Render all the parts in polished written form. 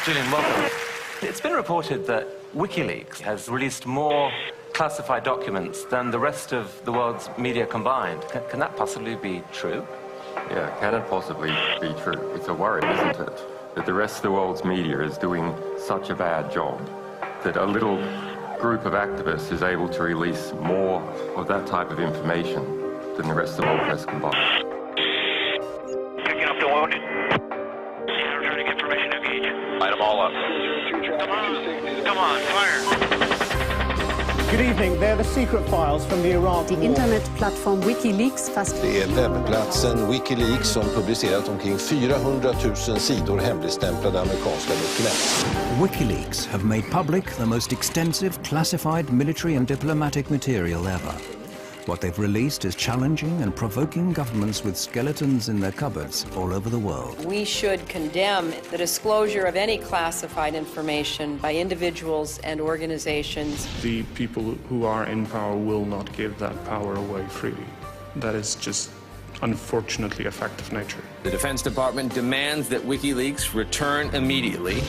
Julian, welcome. It's been reported that Wikileaks has released more classified documents than the rest of the world's media combined. Can that possibly be true? Yeah, can it possibly be true? It's a worry, isn't it? That the rest of the world's media is doing such a bad job that a little group of activists is able to release more of that type of information than the rest of the world press combined. Picking up the wounded. Yeah, returning information, engage. Light them all up. Come on, fire. Good evening. They're the secret files from the Iraq The war. internetplattform Wikileaks fast. Det är webbplatsen Wikileaks som publicerat omkring 400 000 sidor hemligstämplade amerikanska dokument. WikiLeaks have made public the most extensive classified military and diplomatic material ever. What they've released is challenging and provoking governments with skeletons in their cupboards all over the world. We should condemn the disclosure of any classified information by individuals and organizations. The people who are in power will not give that power away freely. That is just, unfortunately, a fact of nature. The Defense Department demands that WikiLeaks return immediately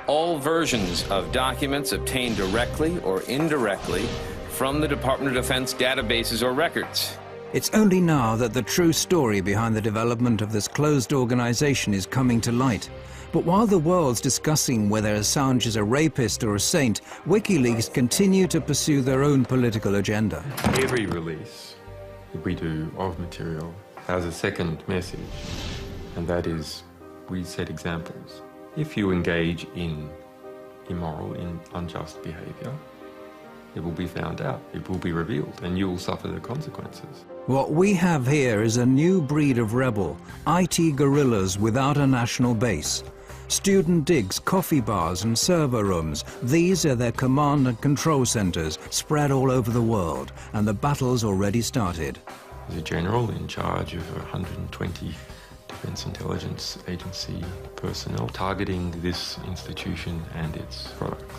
all versions of documents obtained directly or indirectly from the Department of Defense databases or records. It's only now that the true story behind the development of this closed organization is coming to light. But while the world's discussing whether Assange is a rapist or a saint, WikiLeaks continue to pursue their own political agenda. Every release that we do of material has a second message, and that is we set examples. If you engage in immoral, in unjust behavior, it will be found out, it will be revealed, and you will suffer the consequences. What we have here is a new breed of rebel, IT guerrillas without a national base. Student digs, coffee bars and server rooms, these are their command and control centers spread all over the world, and the battle's already started. There's a general in charge of 120 Defense Intelligence Agency personnel targeting this institution and its products.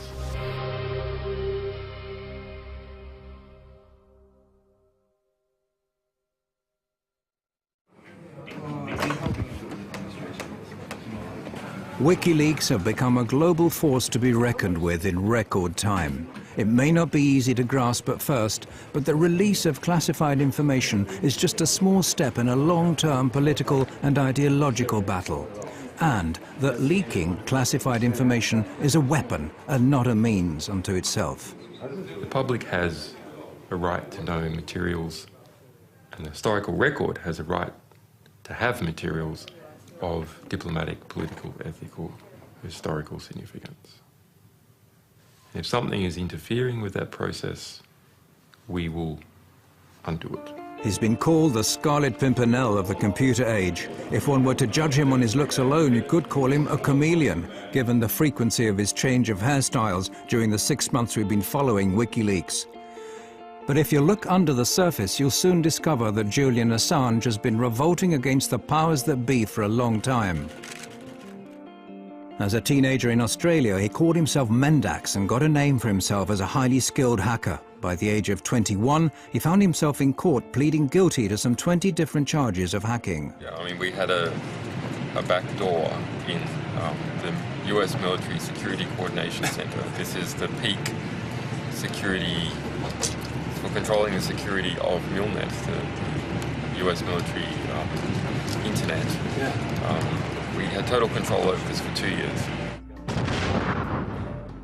WikiLeaks have become a global force to be reckoned with in record time. It may not be easy to grasp at first, but the release of classified information is just a small step in a long-term political and ideological battle. And that leaking classified information is a weapon and not a means unto itself. The public has a right to know materials, and the historical record has a right to have materials of diplomatic, political, ethical, historical significance. If something is interfering with that process, we will undo it. He's been called the Scarlet Pimpernel of the computer age. If one were to judge him on his looks alone, you could call him a chameleon, given the frequency of his change of hairstyles during the 6 months we've been following WikiLeaks. But if you look under the surface, you'll soon discover that Julian Assange has been revolting against the powers that be for a long time. As a teenager in Australia, he called himself Mendax and got a name for himself as a highly skilled hacker. By the age of 21, he found himself in court pleading guilty to some 20 different charges of hacking. Yeah, I mean, we had a back door in the US Military Security Coordination Center. This is the peak security for controlling the security of MILNET, the US military internet. We had total control over this for 2 years.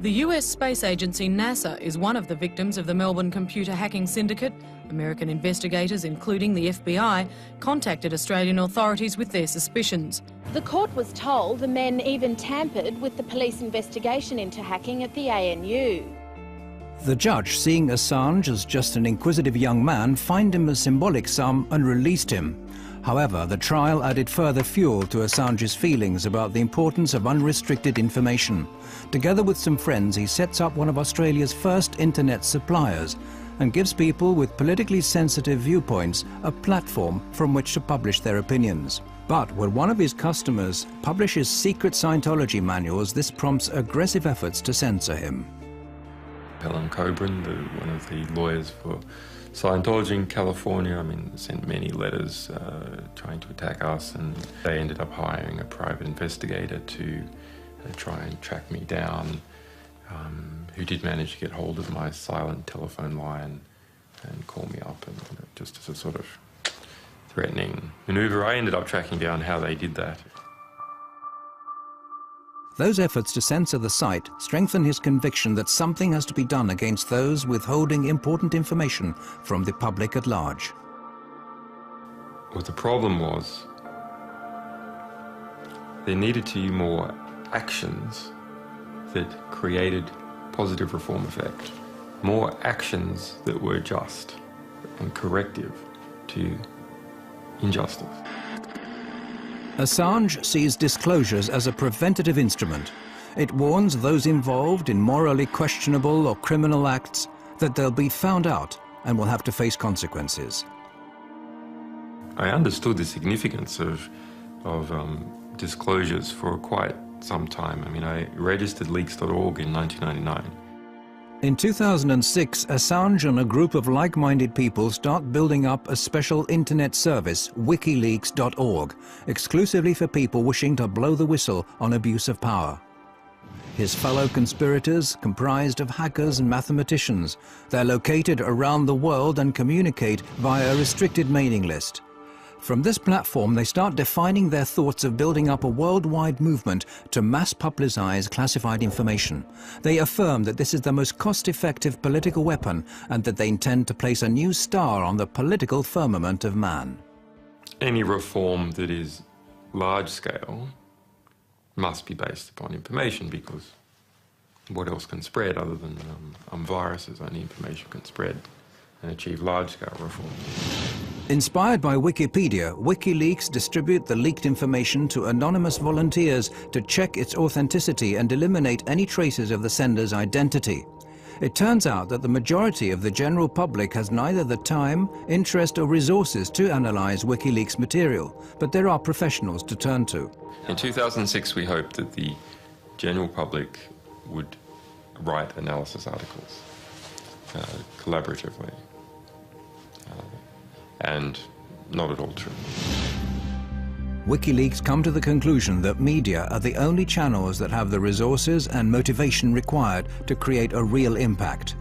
The US space agency NASA is one of the victims of the Melbourne computer hacking syndicate. American investigators, including the FBI, contacted Australian authorities with their suspicions. The court was told the men even tampered with the police investigation into hacking at the ANU. The judge, seeing Assange as just an inquisitive young man, fined him a symbolic sum and released him. However, the trial added further fuel to Assange's feelings about the importance of unrestricted information. Together with some friends, he sets up one of Australia's first internet suppliers and gives people with politically sensitive viewpoints a platform from which to publish their opinions. But when one of his customers publishes secret Scientology manuals, this prompts aggressive efforts to censor him. Helen Coburn, one of the lawyers for Scientology in California, sent many letters trying to attack us, and they ended up hiring a private investigator to try and track me down, who did manage to get hold of my silent telephone line and call me up, and just as a sort of threatening maneuver. I ended up tracking down how they did that. Those efforts to censor the site strengthen his conviction that something has to be done against those withholding important information from the public at large. What the problem was, there needed to be more actions that created positive reform effect. More actions that were just and corrective to injustice. Assange sees disclosures as a preventative instrument. It warns those involved in morally questionable or criminal acts that they'll be found out and will have to face consequences. I understood the significance of disclosures for quite some time. I mean, I registered leaks.org in 1999. In 2006, Assange and a group of like-minded people start building up a special internet service, Wikileaks.org, exclusively for people wishing to blow the whistle on abuse of power. His fellow conspirators comprised of hackers and mathematicians. They're located around the world and communicate via a restricted mailing list. From this platform, they start defining their thoughts of building up a worldwide movement to mass publicize classified information. They affirm that this is the most cost-effective political weapon and that they intend to place a new star on the political firmament of man. Any reform that is large-scale must be based upon information, because what else can spread other than viruses? Only information can spread and achieve large-scale reform. Inspired by Wikipedia, WikiLeaks distribute the leaked information to anonymous volunteers to check its authenticity and eliminate any traces of the sender's identity. It turns out that the majority of the general public has neither the time, interest or resources to analyze WikiLeaks material, but there are professionals to turn to. In 2006, we hoped that the general public would write analysis articles collaboratively. And not at all true. WikiLeaks come to the conclusion that media are the only channels that have the resources and motivation required to create a real impact.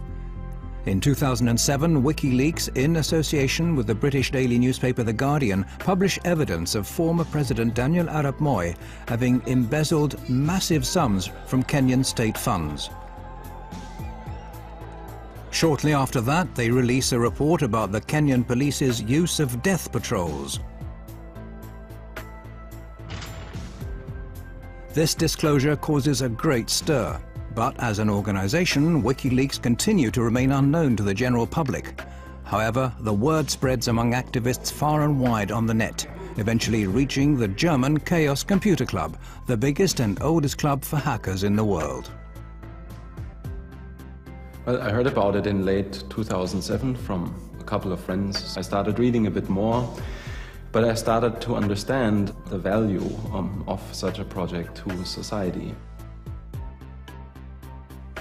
In 2007, WikiLeaks, in association with the British daily newspaper The Guardian, published evidence of former President Daniel Arap Moi having embezzled massive sums from Kenyan state funds. Shortly after that, they release a report about the Kenyan police's use of death patrols. This disclosure causes a great stir, but as an organization, WikiLeaks continue to remain unknown to the general public. However, the word spreads among activists far and wide on the net, eventually reaching the German Chaos Computer Club, the biggest and oldest club for hackers in the world. Well, I heard about it in late 2007 from a couple of friends. I started reading a bit more, but I started to understand the value of such a project to society.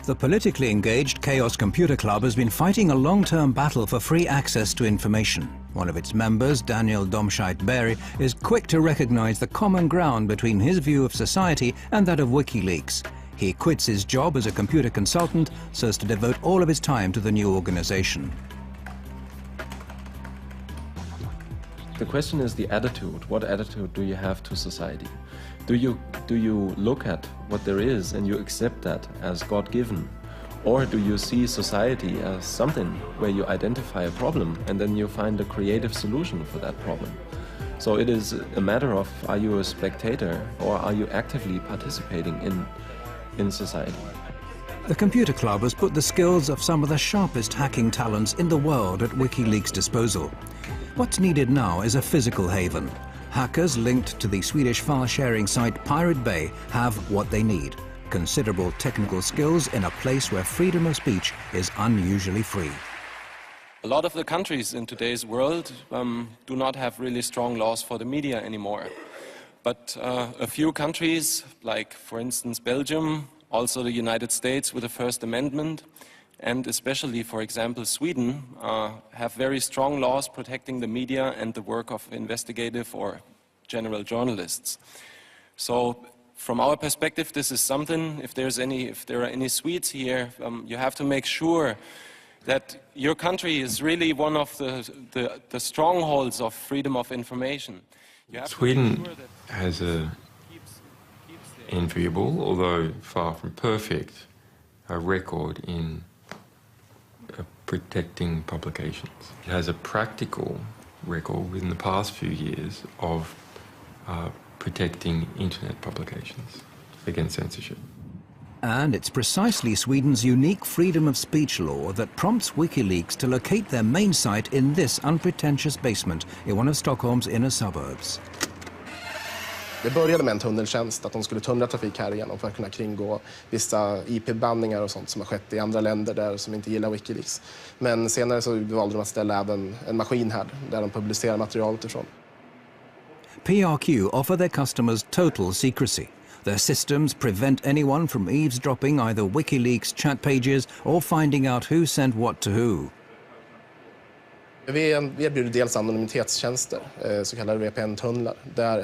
The politically engaged Chaos Computer Club has been fighting a long-term battle for free access to information. One of its members, Daniel Domscheit-Berry, is quick to recognize the common ground between his view of society and that of WikiLeaks. He quits his job as a computer consultant so as to devote all of his time to the new organization. The question is the attitude. What attitude do you have to society? Do you look at what there is and you accept that as God-given? Or do you see society as something where you identify a problem and then you find a creative solution for that problem? So it is a matter of, are you a spectator or are you actively participating in society? The Computer Club has put the skills of some of the sharpest hacking talents in the world at WikiLeaks' disposal. What's needed now is a physical haven. Hackers linked to the Swedish file-sharing site Pirate Bay have what they need: considerable technical skills in a place where freedom of speech is unusually free. A lot of the countries in today's world do not have really strong laws for the media anymore. But a few countries, like for instance Belgium, also the United States with the First Amendment, and especially, for example, Sweden, have very strong laws protecting the media and the work of investigative or general journalists. So from our perspective, this is something, if there are any Swedes here, you have to make sure that your country is really one of the strongholds of freedom of information. Sweden has an enviable, although far from perfect, record in protecting publications. It has a practical record within the past few years of protecting internet publications against censorship. And it's precisely Sweden's unique freedom of speech law that prompts Wikileaks to locate their main site in this unpretentious basement in one of Stockholm's inner suburbs. Det började med en tunneltjänst, att de skulle tunnla trafik här igenom för att kunna kringgå vissa IP-bandningar och sånt som har skett i andra länder där som inte gillar Wikileaks. Men senare så valde de att ställa även en maskin här där de publicerar materialet ifrån. PRQ offer their customers total secrecy. Their systems prevent anyone from eavesdropping either Wikileaks chat pages or finding out who sent what to who. Vi erbjuder dels anonymitetstjänster, så kallade VPN-tunnlar, där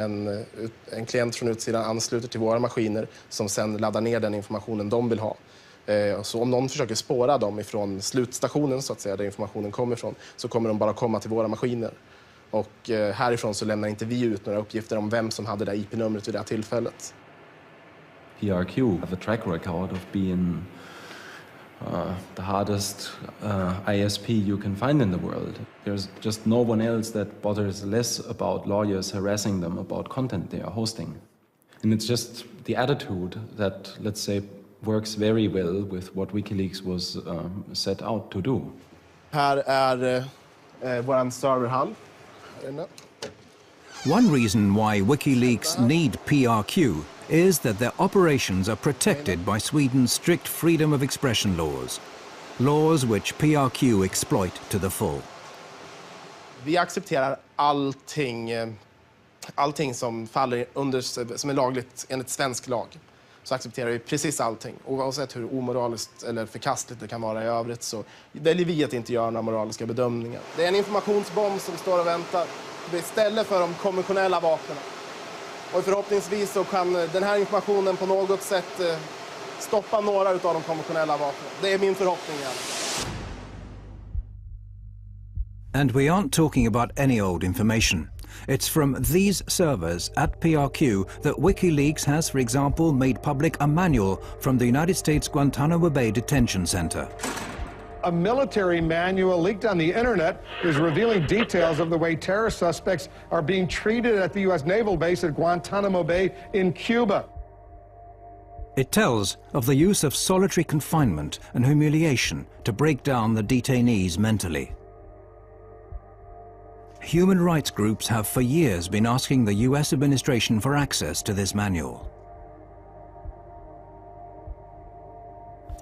en klient från utsidan ansluter till våra maskiner som sedan laddar ner den informationen de vill ha. Så om någon försöker spåra dem ifrån slutstationen, så att säga, där informationen kommer ifrån, så kommer de bara komma till våra maskiner. Och härifrån så lämnar inte vi ut några uppgifter om vem som hade det IP-numret vid det här tillfället. PRQ have a track record of being the hardest ISP you can find in the world. There's just no one else that bothers less about lawyers harassing them about content they are hosting. And it's just the attitude that, let's say, works very well with what Wikileaks was set out to do. Här är våran serverhall. One reason why WikiLeaks need PRQ is that their operations are protected by Sweden's strict freedom of expression laws, laws which PRQ exploit to the full. Vi accepterar allting som faller under, som är lagligt enligt svensk lag. Så accepterar vi precis allting, oavsett hur omoraliskt eller förkastligt det kan vara i övrigt, så väljer vi att inte göra några moraliska bedömningar. Det är en informationsbomb som står och väntar istället för de konventionella vapnen. Och förhoppningsvis så kan den här informationen på något sätt stoppa några av de konventionella vapnen. Det är min förhoppning. And we aren't talking about any old information. It's from these servers at PRQ that WikiLeaks has, for example, made public a manual from the United States Guantanamo Bay Detention Center. A military manual leaked on the internet is revealing details of the way terrorist suspects are being treated at the U.S. naval base at Guantanamo Bay in Cuba. It tells of the use of solitary confinement and humiliation to break down the detainees mentally. Human rights groups have for years been asking the US administration for access to this manual.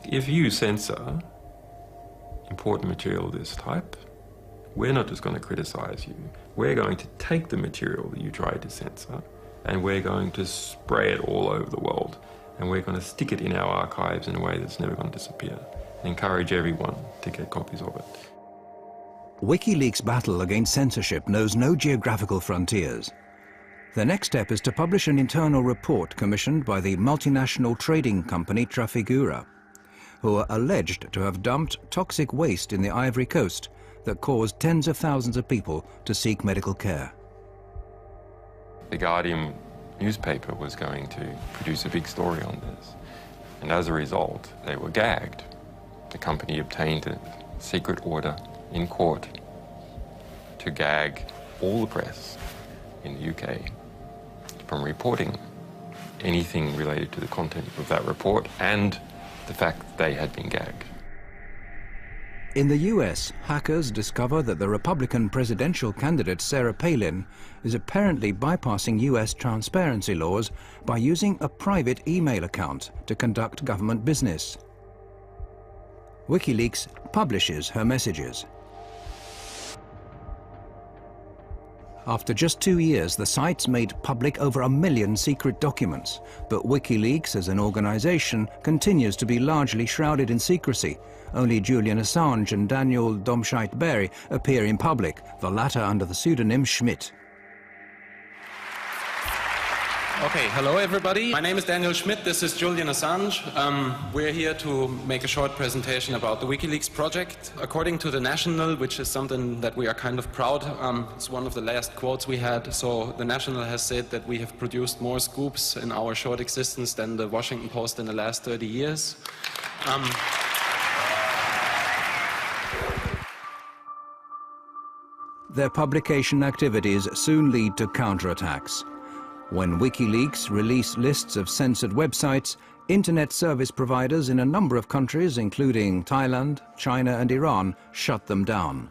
If you censor important material of this type, we're not just going to criticize you. We're going to take the material that you tried to censor and we're going to spray it all over the world. And we're going to stick it in our archives in a way that's never going to disappear and encourage everyone to get copies of it. WikiLeaks' battle against censorship knows no geographical frontiers. The next step is to publish an internal report commissioned by the multinational trading company Trafigura, who are alleged to have dumped toxic waste in the Ivory Coast that caused tens of thousands of people to seek medical care. The Guardian newspaper was going to produce a big story on this, and as a result, they were gagged. The company obtained a secret order in court to gag all the press in the UK from reporting anything related to the content of that report and the fact that they had been gagged. In the US, hackers discover that the Republican presidential candidate Sarah Palin is apparently bypassing US transparency laws by using a private email account to conduct government business. WikiLeaks publishes her messages. After just 2 years, the site's made public over 1 million secret documents, but WikiLeaks as an organization continues to be largely shrouded in secrecy. Only Julian Assange and Daniel Domscheit-Berry appear in public, the latter under the pseudonym Schmidt. Okay, hello everybody. My name is Daniel Schmidt, this is Julian Assange. We're here to make a short presentation about the Wikileaks project. According to The National, which is something that we are kind of proud, it's one of the last quotes we had. So The National has said that we have produced more scoops in our short existence than the Washington Post in the last 30 years. Their publication activities soon lead to counterattacks. When WikiLeaks release lists of censored websites, internet service providers in a number of countries, including Thailand, China and Iran, shut them down.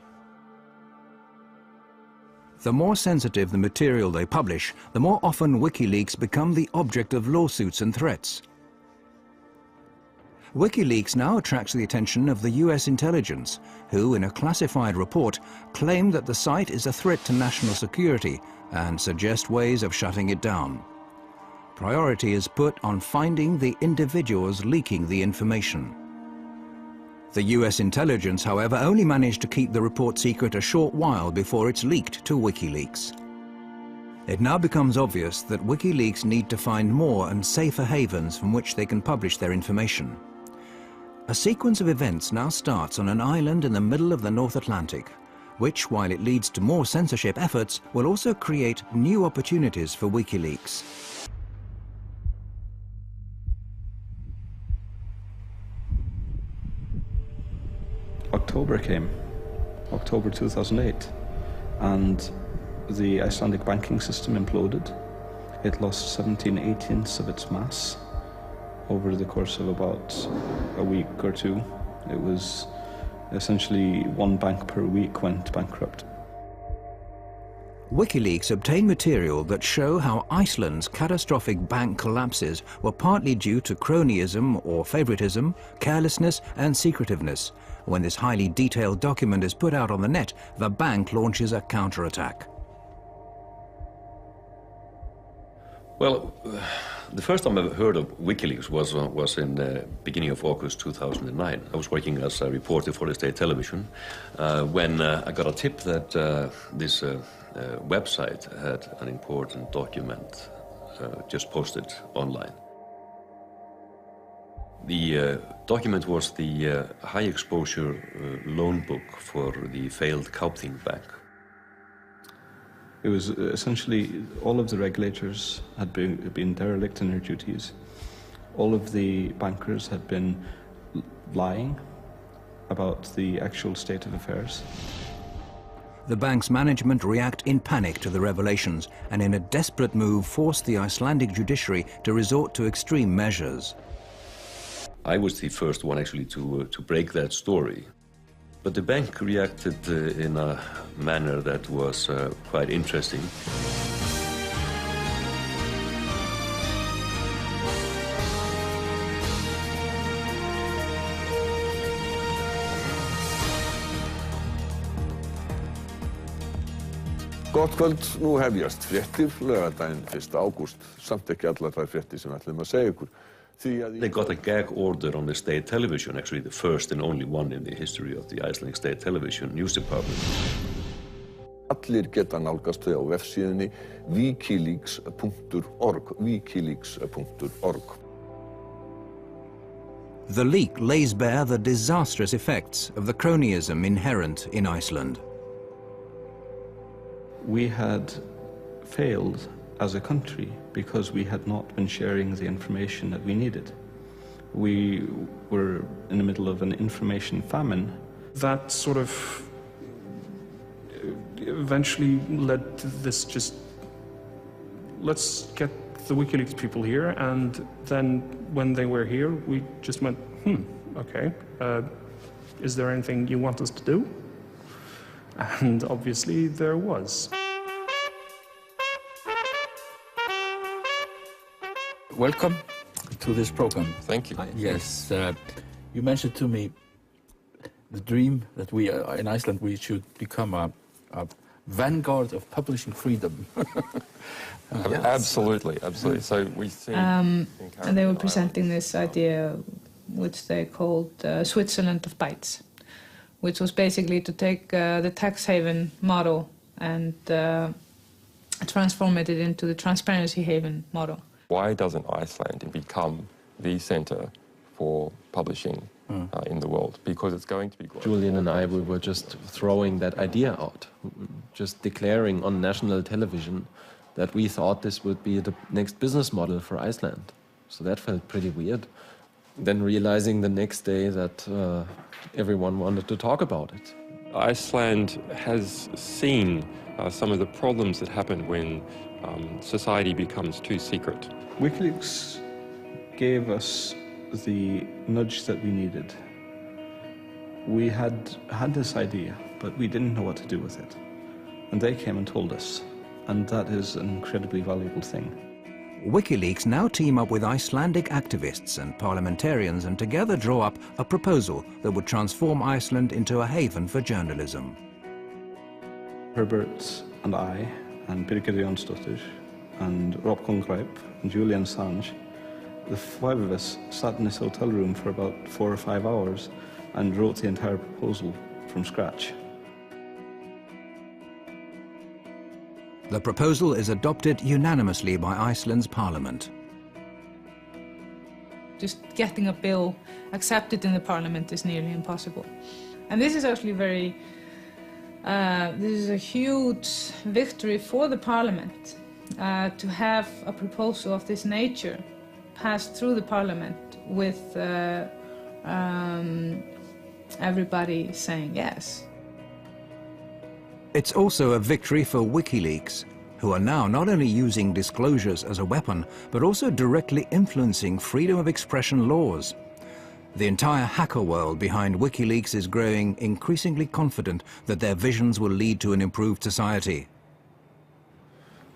The more sensitive the material they publish, the more often WikiLeaks become the object of lawsuits and threats. WikiLeaks now attracts the attention of the US intelligence, who, in a classified report, claim that the site is a threat to national security and suggest ways of shutting it down. Priority is put on finding the individuals leaking the information. The US intelligence, however, only managed to keep the report secret a short while before it's leaked to WikiLeaks. It now becomes obvious that WikiLeaks need to find more and safer havens from which they can publish their information. A sequence of events now starts on an island in the middle of the North Atlantic, which, while it leads to more censorship efforts, will also create new opportunities for WikiLeaks. October came, October 2008, and the Icelandic banking system imploded. It lost 17/18 of its mass over the course of about a week or two. It was essentially one bank per week went bankrupt. WikiLeaks obtained material that show how Iceland's catastrophic bank collapses were partly due to cronyism or favoritism, carelessness and secretiveness. When this highly detailed document is put out on the net, the bank launches a counterattack. Well, the first time I heard of WikiLeaks was in the beginning of August 2009. I was working as a reporter for the state television when I got a tip that this website had an important document just posted online. The document was the high-exposure loan book for the failed Kaupthing Bank. It was essentially all of the regulators had been derelict in their duties. All of the bankers had been lying about the actual state of affairs. The bank's management react in panic to the revelations and in a desperate move forced the Icelandic judiciary to resort to extreme measures. I was the first one actually to break that story. But the bank reacted in a manner that was quite interesting. Gott kvöld, nú hefjast fréttir laugardaginn 1. ágúst, samt ekki allar þær fréttir sem við ætlum að segja ykkur. They got a gag order on the state television, actually the first and only one in the history of the Icelandic state television news department. Allir geta nálgast þau á vefsíðunni wikileaks.org, wikileaks.org. The leak lays bare the disastrous effects of the cronyism inherent in Iceland. We had failed as a country because we had not been sharing the information that we needed. We were in the middle of an information famine. That sort of eventually led to this just, let's get the WikiLeaks people here, and then when they were here, we just went, okay, is there anything you want us to do? And obviously there was. Welcome to this program. Thank you. Yes, you mentioned to me the dream that we in Iceland we should become a vanguard of publishing freedom. Absolutely, absolutely. So we see. And they were presenting this idea, which they called Switzerland of Bytes, which was basically to take the tax haven model and transform it into the transparency haven model. Why doesn't Iceland become the centre for publishing in the world? Because it's going to be global. Julian and I, we were just throwing that idea out, just declaring on national television that we thought this would be the next business model for Iceland. So that felt pretty weird. Then realizing the next day that everyone wanted to talk about it. Iceland has seen some of the problems that happen when society becomes too secret. WikiLeaks gave us the nudge that we needed. We had this idea, but we didn't know what to do with it. And they came and told us, and that is an incredibly valuable thing. WikiLeaks now team up with Icelandic activists and parliamentarians and together draw up a proposal that would transform Iceland into a haven for journalism. Herbert and I, and Birgir Jónsdóttir, and Rob Kongreip, and Julian Assange, the five of us sat in this hotel room for about 4 or 5 hours and wrote the entire proposal from scratch. The proposal is adopted unanimously by Iceland's parliament. Just getting a bill accepted in the parliament is nearly impossible. And this is actually this is a huge victory for the parliament to have a proposal of this nature passed through the parliament with everybody saying yes. It's also a victory for WikiLeaks, who are now not only using disclosures as a weapon, but also directly influencing freedom of expression laws. The entire hacker world behind WikiLeaks is growing increasingly confident that their visions will lead to an improved society.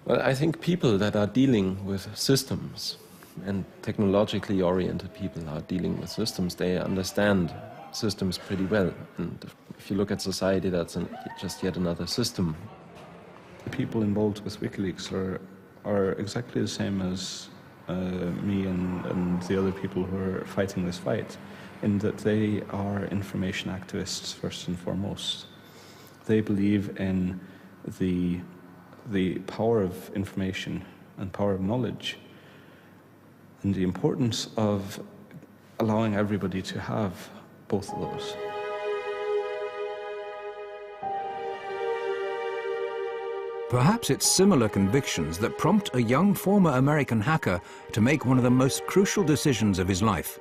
Well, I think people that are dealing with systems, and technologically oriented people are dealing with systems, they understand systems pretty well. And if you look at society, that's just yet another system. The people involved with WikiLeaks are exactly the same as me and the other people who are fighting this fight, in that they are information activists first and foremost. They believe in the power of information and power of knowledge, and the importance of allowing everybody to have both of those. Perhaps it's similar convictions that prompt a young former American hacker to make one of the most crucial decisions of his life.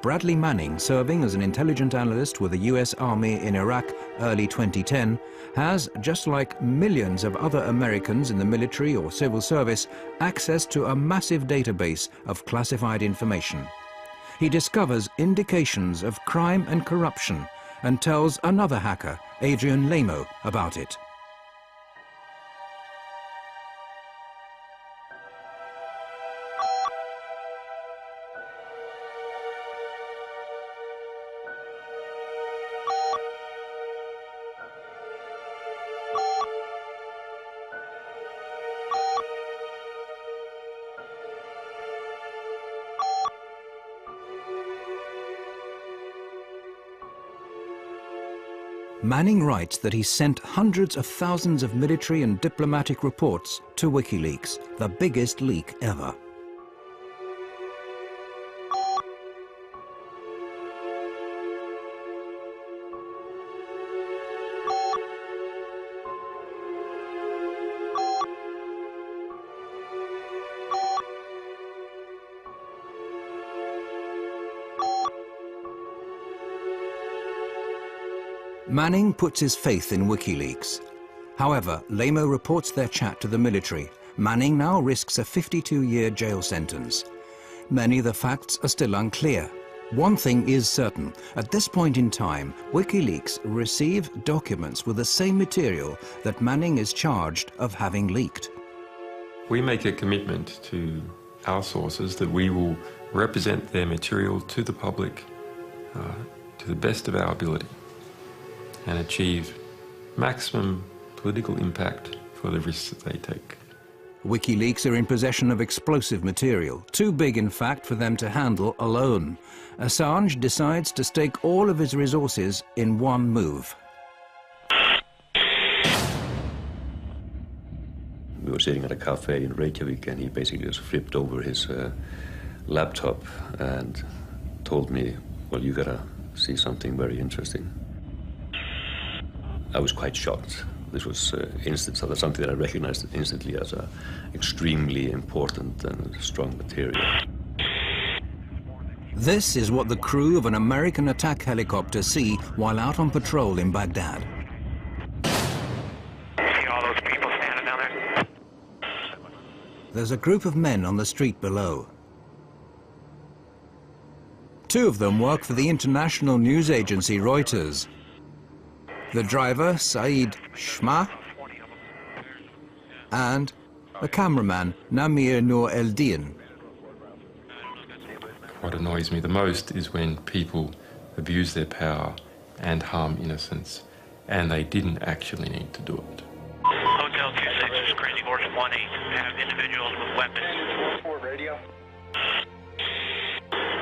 Bradley Manning, serving as an intelligence analyst with the US Army in Iraq early 2010, has, just like millions of other Americans in the military or civil service, access to a massive database of classified information. He discovers indications of crime and corruption and tells another hacker, Adrian Lamo, about it. Manning writes that he sent hundreds of thousands of military and diplomatic reports to WikiLeaks, the biggest leak ever. Manning puts his faith in WikiLeaks. However, Lamo reports their chat to the military. Manning now risks a 52-year jail sentence. Many of the facts are still unclear. One thing is certain. At this point in time, WikiLeaks received documents with the same material that Manning is charged of having leaked. We make a commitment to our sources that we will represent their material to the public to the best of our ability and achieve maximum political impact for the risks that they take. WikiLeaks are in possession of explosive material, too big in fact for them to handle alone. Assange decides to stake all of his resources in one move. were sitting at a cafe in Reykjavik, and he basically just flipped over his laptop and told me, well, you gotta see something very interesting. I was quite shocked. This was instance of something that I recognized instantly as extremely important and strong material. This is what the crew of an American attack helicopter see while out on patrol in Baghdad. See all those people standing down there? There's a group of men on the street below. Two of them work for the international news agency Reuters. The driver, Saeed Shma, and the cameraman, Namir Noor Eldin. What annoys me the most is when people abuse their power and harm innocents, and they didn't actually need to do it. Hotel 26, this is Crazy Horse 18, have individuals with weapons. 4 radio.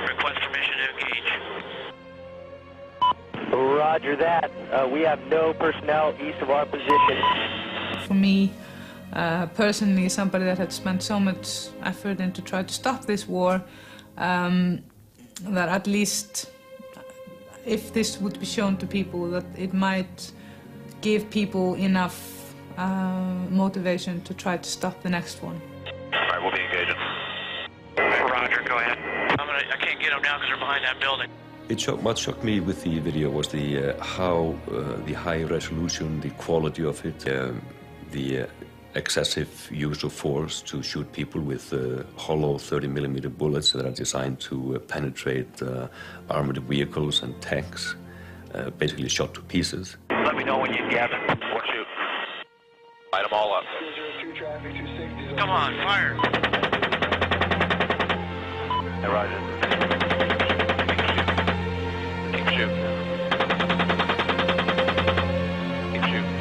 Request permission to engage. Roger that. We have no personnel east of our position. For me, personally, somebody that had spent so much effort into try to stop this war, that at least if this would be shown to people, that it might give people enough motivation to try to stop the next one. All right, we'll be engaging. Roger, go ahead. I can't get them now because they're behind that building. What shocked me with the video was the how the high resolution, the quality of it, the excessive use of force to shoot people with hollow 30mm bullets that are designed to penetrate armored vehicles and tanks, basically shot to pieces. Let me know when you gather or shoot. Light them all up. Come on, fire. Hey, Roger. Keep shooting. Keep shooting.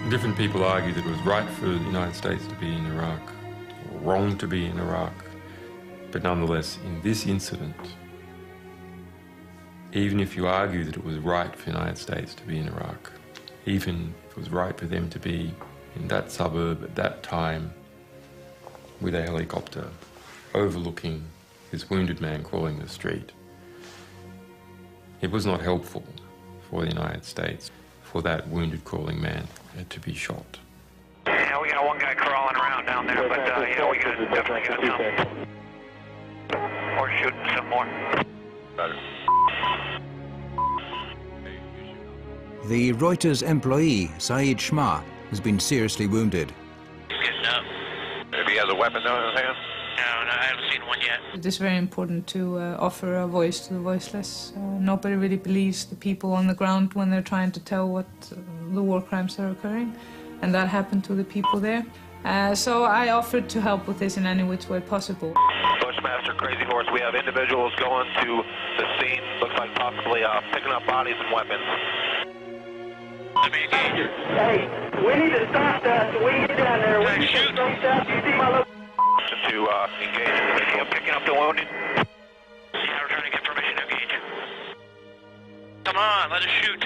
Different people argue that it was right for the United States to be in Iraq, or wrong to be in Iraq, but nonetheless, in this incident, even if you argue that it was right for the United States to be in Iraq, even if it was right for them to be in that suburb at that time with a helicopter overlooking this wounded man crawling the street, it was not helpful for the United States for that wounded crawling man to be shot. Yeah, we got one guy crawling around down there, but yeah, we definitely got some. Or shooting some more. Better. The Reuters employee, Saeed Shma, has been seriously wounded. He's getting up. If he has a weapon though in his hand? No, I haven't seen one yet. It is very important to offer a voice to the voiceless. Nobody really believes the people on the ground when they're trying to tell what the war crimes are occurring, and that happened to the people there. So I offered to help with this in any which way possible. Bushmaster, Crazy Horse, we have individuals going to the scene. Looks like possibly picking up bodies and weapons. Let me engage. Hey, we need to stop that so we can get down there. We need to stop that. You see my location? To engage individual. Picking up the wounded. Yeah, we're trying to get permission to engage. Come on, let us shoot.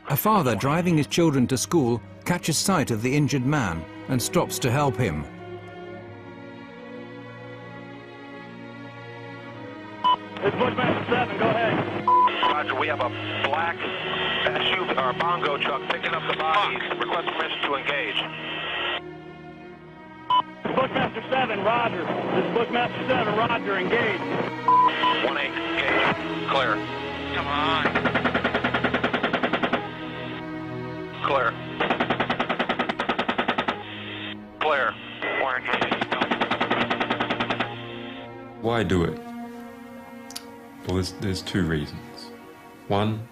A father driving his children to school catches sight of the injured man and stops to help him. It's Bushmaster 7, go ahead. Roger, we have a black SUV or bongo truck picking up the bodies. Request permission to engage. Bushmaster 7, Roger. This is Bushmaster 7, Roger, engage. 1-8, engage. Clear. Come on. Clear. Clear. We're engaged. Why do it? Well, there's two reasons. One,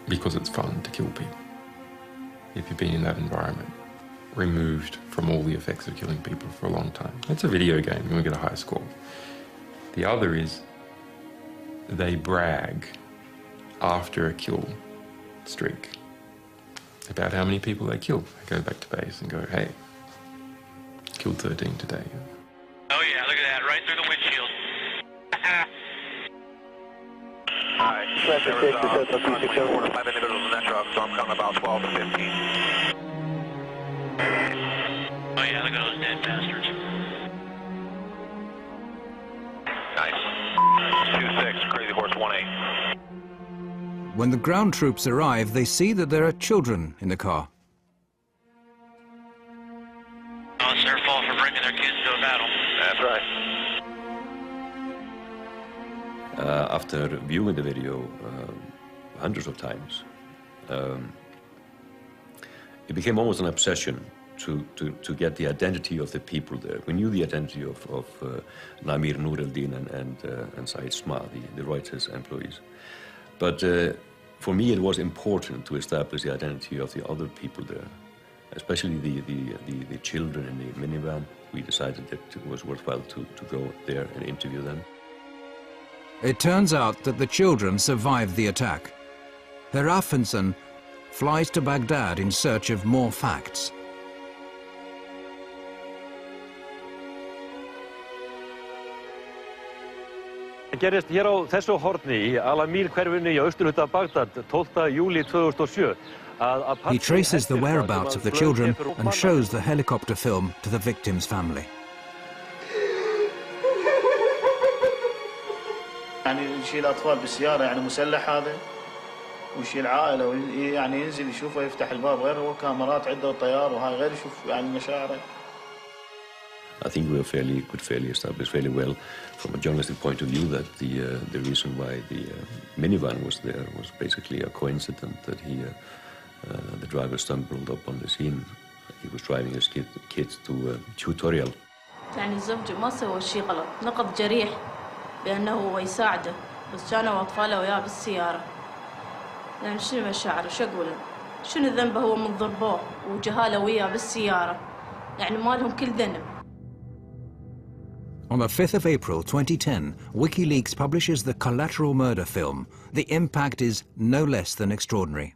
because it's fun to kill people. If you've been in that environment, removed from all the effects of killing people for a long time. It's a video game, you want to get a high score. The other is they brag after a kill streak about how many people they killed. They go back to base and go, hey, killed 13 today. Oh yeah, look at that, right through the windshield. Alright, there was 4 to 5 individuals in that truck, so I'm counting about 12 to 15. Oh yeah, look at those dead bastards. Nice. 2-6, Crazy Horse 1-8. When the ground troops arrive, they see that there are children in the car. Oh, it's their fault for bringing their kids to a battle. That's right. After viewing the video hundreds of times, it became almost an obsession to get the identity of the people there. We knew the identity of Namir Nur el-Din and Said Sma, the Reuters employees. But for me it was important to establish the identity of the other people there, especially the children in the minivan. We decided that it was worthwhile to go there and interview them. It turns out that the children survived the attack. Herr Affensen flies to Baghdad in search of more facts. Það gerist hér á þessu horni í Al-Amir hverfinu í austurhluta Bagdad 12. júlí 2007. He traces the whereabouts of the children and shows the helicopter film to the victim's family. يعني يشيل أطفال بالسيارة يعني مسلح هذا ويشيل عائلة يعني ينزل يشوفه يفتح الباب غير هو كاميرات عنده طيار وهاي غير يشوف يعني مشاعره. I think we could fairly establish fairly well from a journalistic point of view that the reason why the minivan was there was basically a coincidence that the driver stumbled up on the scene. He was driving his kids to a tutorial. يعني الزوج ما سوى شيء غلط، نقض جريح بأنه هو يساعده، بس كانوا أطفاله وياه بالسيارة. يعني شنو مشاعره؟ شو أقول؟ شنو ذنبه هو من ضربوه وجهاله وياه بالسيارة؟ يعني ما لهم كل ذنب. On the 5th of April 2010, Wikileaks publishes the collateral murder film. The impact is no less than extraordinary.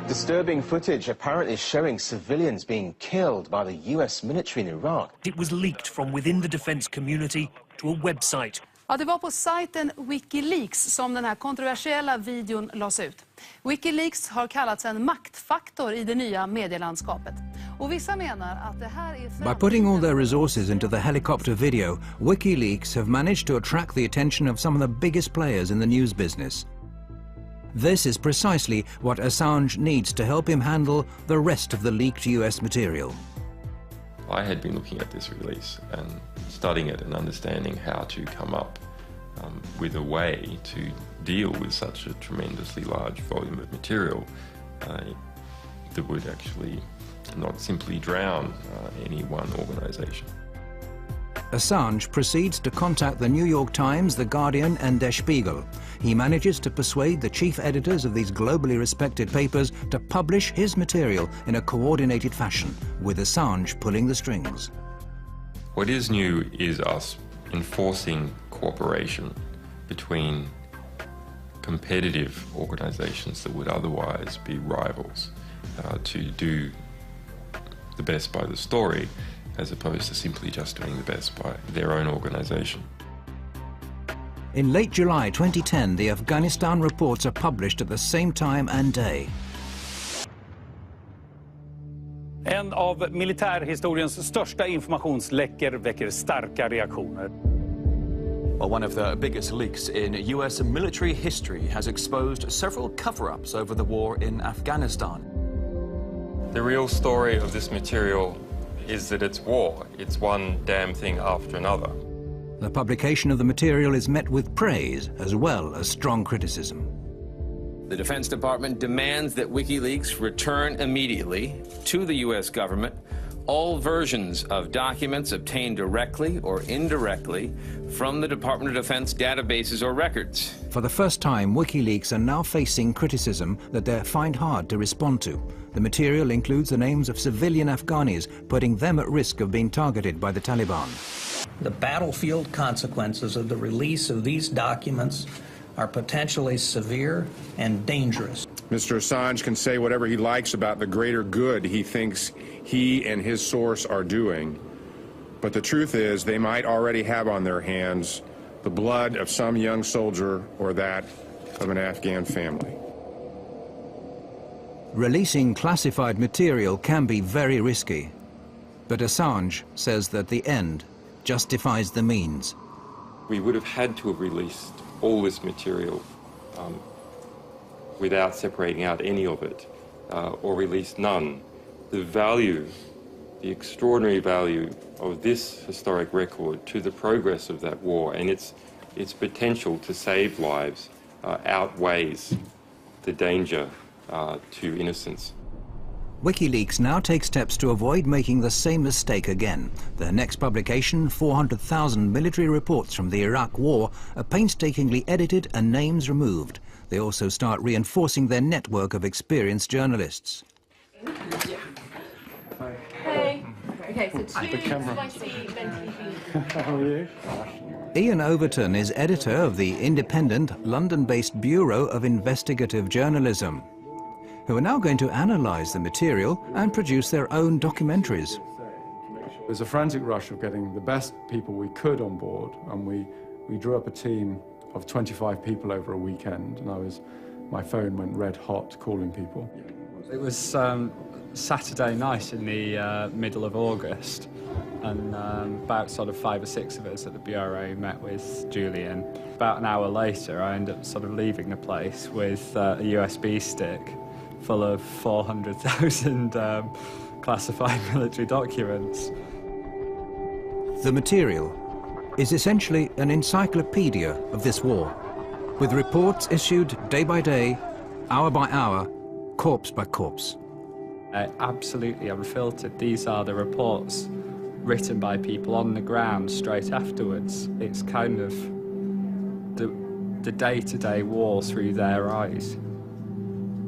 Disturbing footage apparently showing civilians being killed by the US military in Iraq. It was leaked from within the defense community to a website. Ja, det var på sajten Wikileaks som den här kontroversiella videon lades ut. Wikileaks har kallats en maktfaktor i det nya medielandskapet. Och vissa menar att det här är... By putting all their resources into the helicopter video, Wikileaks have managed to attract the attention of some of the biggest players in the news business. This is precisely what Assange needs to help him handle the rest of the leaked US material. I had been looking at this release and studying it and understanding how to come up with a way to deal with such a tremendously large volume of material that would actually not simply drown any one organization. Assange proceeds to contact the New York Times, The Guardian and Der Spiegel. He manages to persuade the chief editors of these globally respected papers to publish his material in a coordinated fashion, with Assange pulling the strings. What is new is us enforcing cooperation between competitive organizations that would otherwise be rivals to do the best by the story, as opposed to simply just doing the best by their own organization. In late July 2010, the Afghanistan reports are published at the same time and day. En av militärhistoriens största informationsläckor väcker starka reaktioner. Well, one of the biggest leaks in US military history has exposed several cover-ups over the war in Afghanistan. The real story of this material is that it's war. It's one damn thing after another. The publication of the material is met with praise as well as strong criticism. The Defense Department demands that WikiLeaks return immediately to the U.S. government all versions of documents obtained directly or indirectly from the Department of Defense databases or records. For the first time, WikiLeaks are now facing criticism that they find hard to respond to. The material includes the names of civilian Afghanis, putting them at risk of being targeted by the Taliban. The battlefield consequences of the release of these documents are potentially severe and dangerous. Mr. Assange can say whatever he likes about the greater good he thinks he and his source are doing, but the truth is they might already have on their hands the blood of some young soldier or that of an Afghan family. Releasing classified material can be very risky, but Assange says that the end justifies the means. We would have had to have released all this material without separating out any of it, or released none. The value, the extraordinary value of this historic record to the progress of that war and its potential to save lives outweighs the danger to innocence. WikiLeaks now takes steps to avoid making the same mistake again. Their next publication, 400,000 military reports from the Iraq War, are painstakingly edited and names removed. They also start reinforcing their network of experienced journalists. Hey. Okay, so two spicy venti. How are you? Ian Overton is editor of the independent London-based Bureau of Investigative Journalism, who are now going to analyse the material and produce their own documentaries. It was a frantic rush of getting the best people we could on board, and we drew up a team of 25 people over a weekend, and my phone went red hot calling people. It was Saturday night in the middle of August, and about sort of 5 or 6 of us at the Bureau met with Julian. About an hour later, I ended up sort of leaving the place with a USB stick full of 400,000 classified military documents. The material is essentially an encyclopedia of this war, with reports issued day by day, hour by hour, corpse by corpse. Absolutely unfiltered. These are the reports written by people on the ground straight afterwards. It's kind of the day-to-day war through their eyes.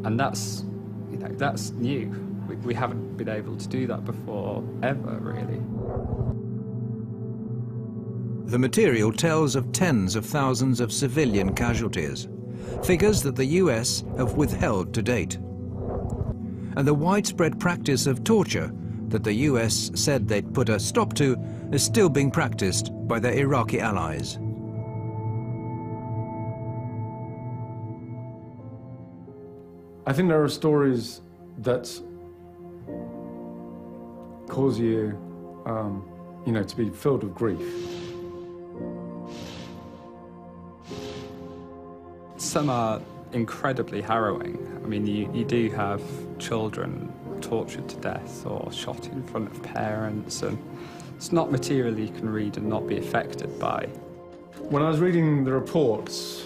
And that's new. We haven't been able to do that before, ever, really. The material tells of tens of thousands of civilian casualties, figures that the US have withheld to date, and the widespread practice of torture that the US said they'd put a stop to is still being practiced by their Iraqi allies. I think there are stories that cause you, to be filled with grief. Some are incredibly harrowing. I mean, you do have children tortured to death or shot in front of parents, and it's not material you can read and not be affected by. When I was reading the reports,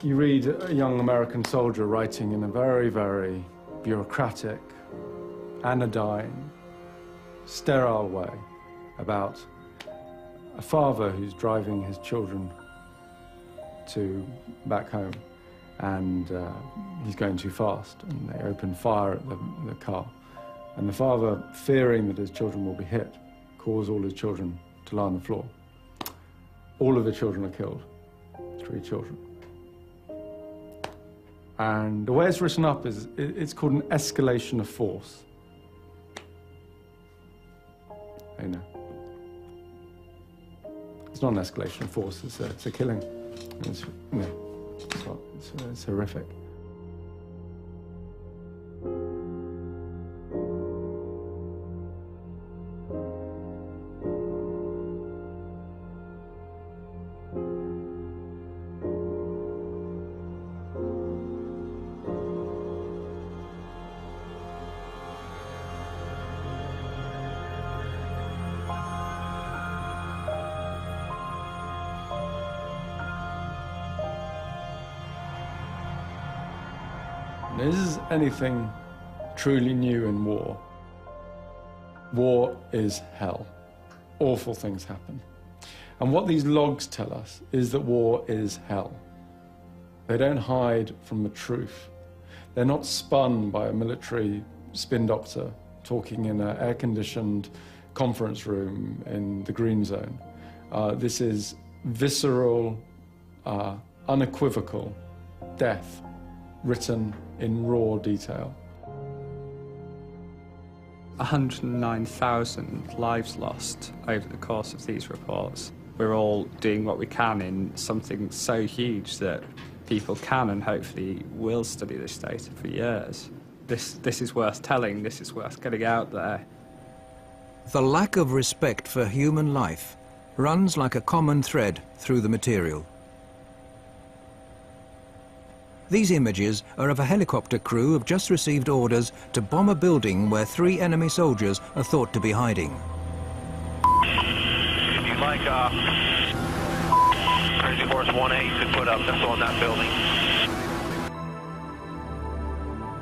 you read a young American soldier writing in a very, very bureaucratic, anodyne, sterile way about a father who's driving his children back home, and he's going too fast, and they open fire at the car. And the father, fearing that his children will be hit, calls all his children to lie on the floor. All of the children are killed, 3 children. And the way it's written up is, it's called an escalation of force. I know. It's not an escalation of force, it's a killing. It's horrific. Is anything truly new in war? War is hell. Awful things happen. And what these logs tell us is that war is hell. They don't hide from the truth. They're not spun by a military spin doctor talking in an air-conditioned conference room in the green zone. This is visceral, unequivocal death written in raw detail. 109,000 lives lost over the course of these reports. We're all doing what we can in something so huge that people can and hopefully will study this data for years. This is worth telling, this is worth getting out there. The lack of respect for human life runs like a common thread through the material. These images are of a helicopter crew who have just received orders to bomb a building where 3 enemy soldiers are thought to be hiding. If you'd like Crazy Horse 1A to put up missile in that building.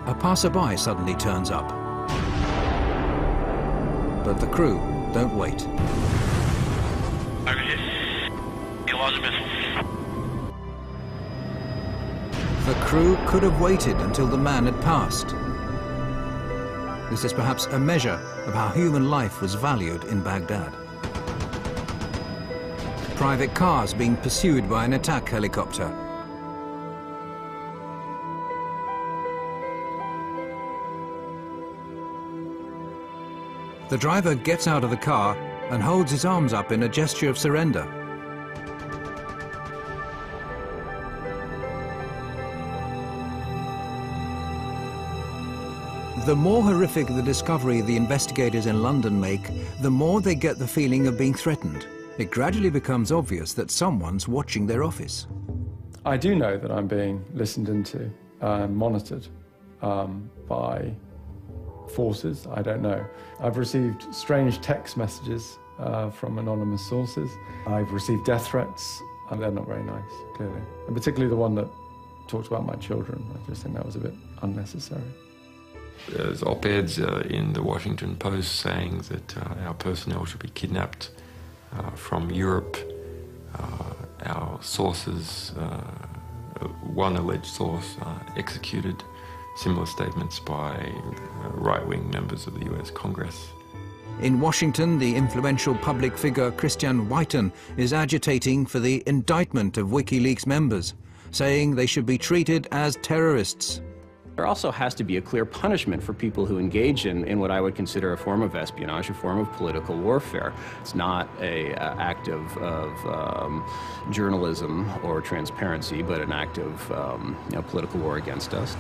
A passerby suddenly turns up. But the crew don't wait. Target hit. You lost a missile. The crew could have waited until the man had passed. This is perhaps a measure of how human life was valued in Baghdad. Private cars being pursued by an attack helicopter. The driver gets out of the car and holds his arms up in a gesture of surrender. The more horrific the discovery the investigators in London make, the more they get the feeling of being threatened. It gradually becomes obvious that someone's watching their office. I do know that I'm being listened into and monitored by forces. I don't know. I've received strange text messages from anonymous sources. I've received death threats, and they're not very nice, clearly. And particularly the one that talked about my children. I just think that was a bit unnecessary. There's op-eds in the Washington Post saying that our personnel should be kidnapped from Europe. Our sources, one alleged source, executed. Similar statements by right-wing members of the US Congress. In Washington, the influential public figure Christian Whiten is agitating for the indictment of Wikileaks members, saying they should be treated as terrorists. There also has to be a clear punishment for people who engage in what I would consider a form of espionage, a form of political warfare. It's not an act of journalism or transparency, but an act of political war against us.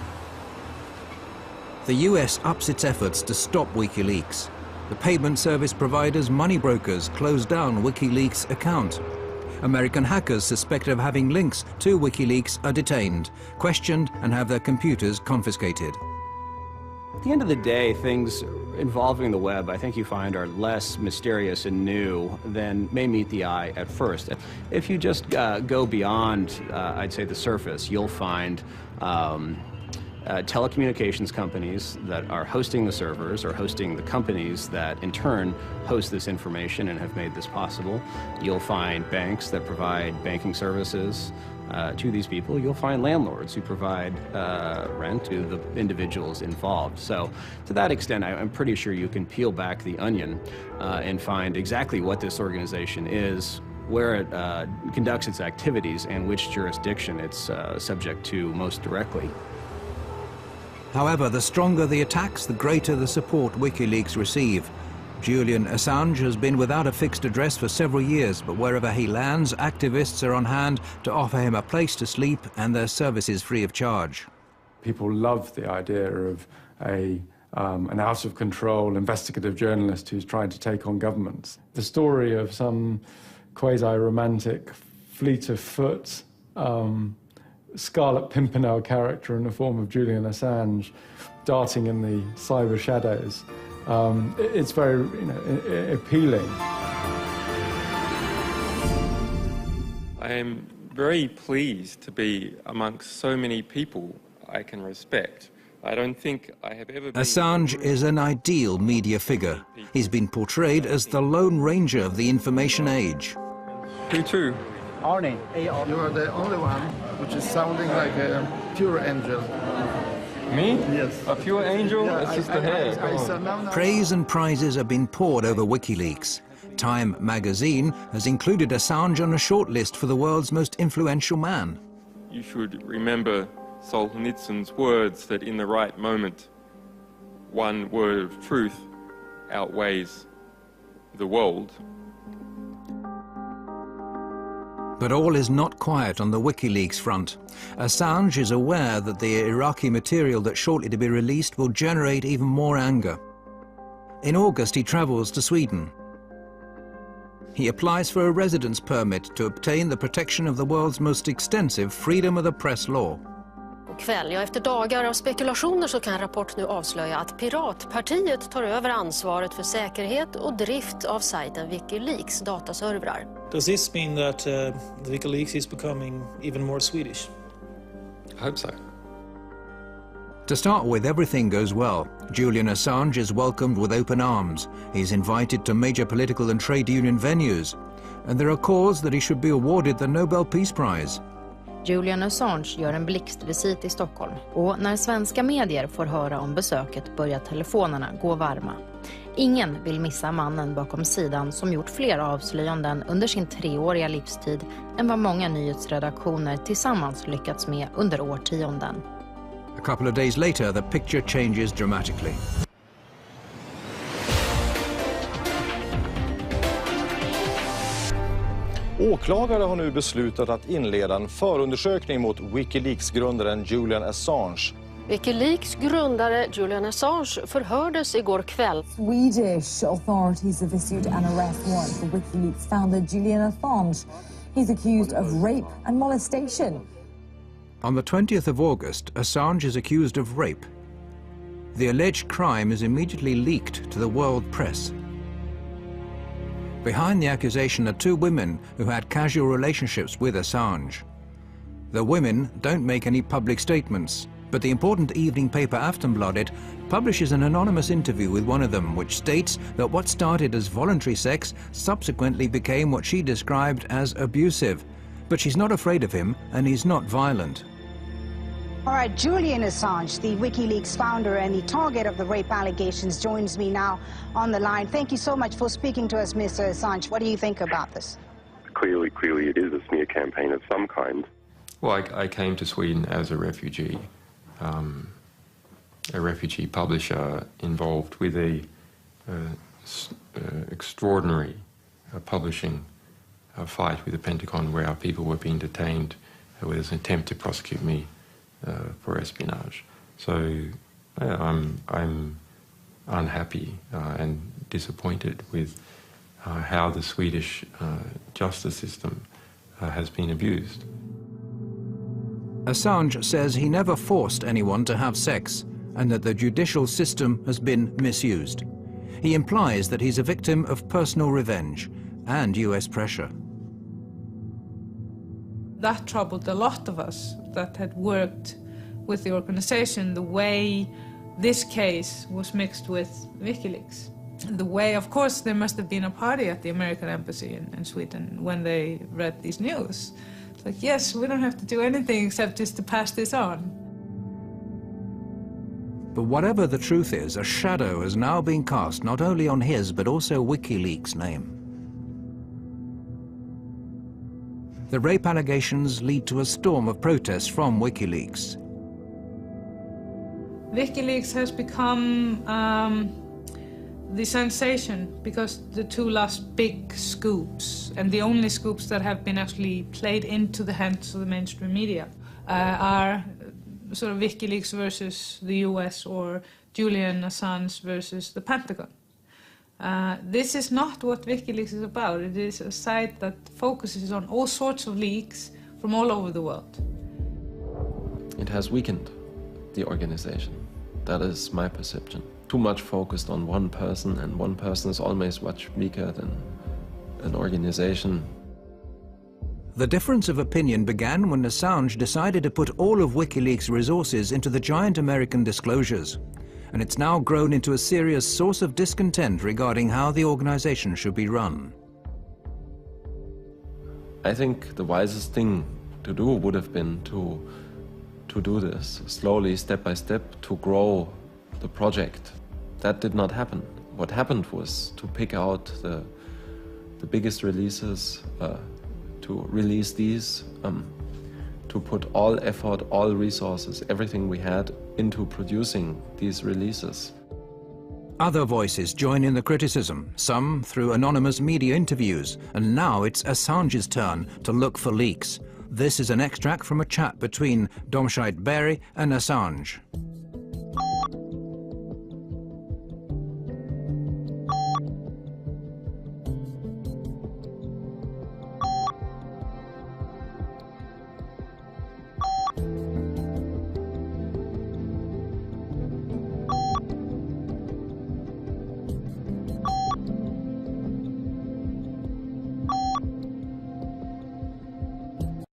The US ups its efforts to stop WikiLeaks. The payment service provider's money brokers closed down WikiLeaks' account. American hackers suspected of having links to WikiLeaks are detained, questioned, and have their computers confiscated. At the end of the day, things involving the web, I think you find, are less mysterious and new than may meet the eye at first. If you just go beyond, I'd say, the surface, you'll find telecommunications companies that are hosting the servers or hosting the companies that in turn host this information and have made this possible. You'll find banks that provide banking services to these people. You'll find landlords who provide rent to the individuals involved. So to that extent, I'm pretty sure you can peel back the onion and find exactly what this organization is, where it conducts its activities, and which jurisdiction it's subject to most directly. However, the stronger the attacks, the greater the support WikiLeaks receive. Julian Assange has been without a fixed address for several years, but wherever he lands, activists are on hand to offer him a place to sleep and their services free of charge. People love the idea of an out-of-control investigative journalist who's trying to take on governments. The story of some quasi-romantic, fleet of foot, Scarlet Pimpernel character in the form of Julian Assange darting in the cyber shadows. It's very appealing. I am very pleased to be amongst so many people I can respect. I don't think I have ever been... Assange is an ideal media figure. He's been portrayed as the Lone Ranger of the information age. Who to? Arnie. You are the only one which is sounding like a pure angel. Me? Yes. A pure angel? Yeah, it's just the hair. Praise and prizes have been poured over WikiLeaks. Time magazine has included Assange on a shortlist for the world's most influential man. You should remember Solzhenitsyn's words that in the right moment, one word of truth outweighs the world. But all is not quiet on the WikiLeaks front. Assange is aware that the Iraqi material that's shortly to be released will generate even more anger. In August, he travels to Sweden. He applies for a residence permit to obtain the protection of the world's most extensive freedom of the press law. Kväll, ja, efter dagar av spekulationer så kan Rapport nu avslöja att Piratpartiet tar över ansvaret för säkerhet och drift av sajten Wikileaks dataservrar. Does this mean that Wikileaks is becoming even more Swedish? I hope so. To start with, everything goes well. Julian Assange is welcomed with open arms. He's invited to major political and trade union venues. And there are calls that he should be awarded the Nobel Peace Prize. Julian Assange gör en blixtvisit i Stockholm och när svenska medier får höra om besöket börjar telefonerna gå varma. Ingen vill missa mannen bakom sidan som gjort fler avslöjanden under sin 3-åriga livstid än vad många nyhetsredaktioner tillsammans lyckats med under årtionden. A couple of days later, the picture changes dramatically. Åklagare har nu beslutat att inleda en förundersökning mot Wikileaks-grundaren Julian Assange. Wikileaks grundare Julian Assange förhördes igår kväll. Swedish authorities have issued an arrest warrant for Wikileaks founder Julian Assange. He's accused of rape and molestation. On the 20th of August, Assange is accused of rape. The alleged crime is immediately leaked to the world press. Behind the accusation are 2 women who had casual relationships with Assange. The women don't make any public statements, but the important evening paper Aftonbladet publishes an anonymous interview with one of them, which states that what started as voluntary sex subsequently became what she described as abusive. But she's not afraid of him, and he's not violent. All right, Julian Assange, the WikiLeaks founder and the target of the rape allegations, joins me now on the line. Thank you so much for speaking to us, Mr. Assange. What do you think about this? Clearly it is a smear campaign of some kind. Well, I came to Sweden as a refugee publisher involved with a extraordinary publishing fight with the Pentagon where our people were being detained with an attempt to prosecute me for espionage. So I'm unhappy and disappointed with how the Swedish justice system has been abused. Assange says he never forced anyone to have sex and that the judicial system has been misused. He implies that he's a victim of personal revenge and US pressure. That troubled a lot of us that had worked with the organization, the way this case was mixed with WikiLeaks. The way, of course, there must have been a party at the American embassy in Sweden when they read these news. It's like, yes, we don't have to do anything except just to pass this on. But whatever the truth is, a shadow has now been cast not only on his but also WikiLeaks' name. The rape allegations lead to a storm of protests from WikiLeaks. WikiLeaks has become the sensation because the 2 last big scoops, and the only scoops that have been actually played into the hands of the mainstream media, are sort of WikiLeaks versus the US or Julian Assange versus the Pentagon. This is not what WikiLeaks is about. It is a site that focuses on all sorts of leaks from all over the world. It has weakened the organization. That is my perception. Too much focused on one person, and one person is always much weaker than an organization. The difference of opinion began when Assange decided to put all of WikiLeaks' resources into the giant American disclosures. And it's now grown into a serious source of discontent regarding how the organization should be run. I think the wisest thing to do would have been to do this slowly, step by step, to grow the project. That did not happen. What happened was to pick out the biggest releases, to release these, to put all effort, all resources, everything we had into producing these releases. Other voices join in the criticism, some through anonymous media interviews, and now it's Assange's turn to look for leaks. This is an extract from a chat between Domscheit-Berry and Assange.